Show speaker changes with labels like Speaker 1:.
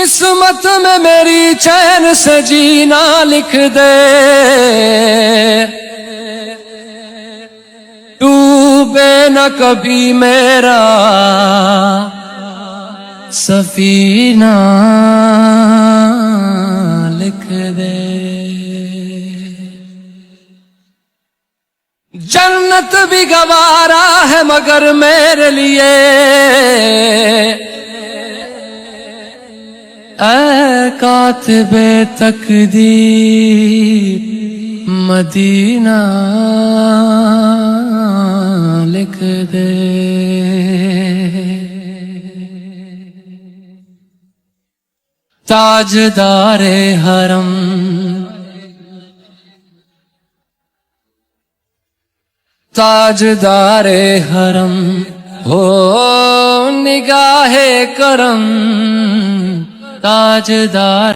Speaker 1: قسمت میں میری چین سے جینا لکھ دے، ڈوبے نہ کبھی میرا سفینہ لکھ دے۔ جنت بھی گوارا ہے مگر میرے لیے، اے کاتب تقدیر مدینہ لکھ دے۔ تاجدار حرم تاجدار حرم ہو نگاہ کرم، تاجدار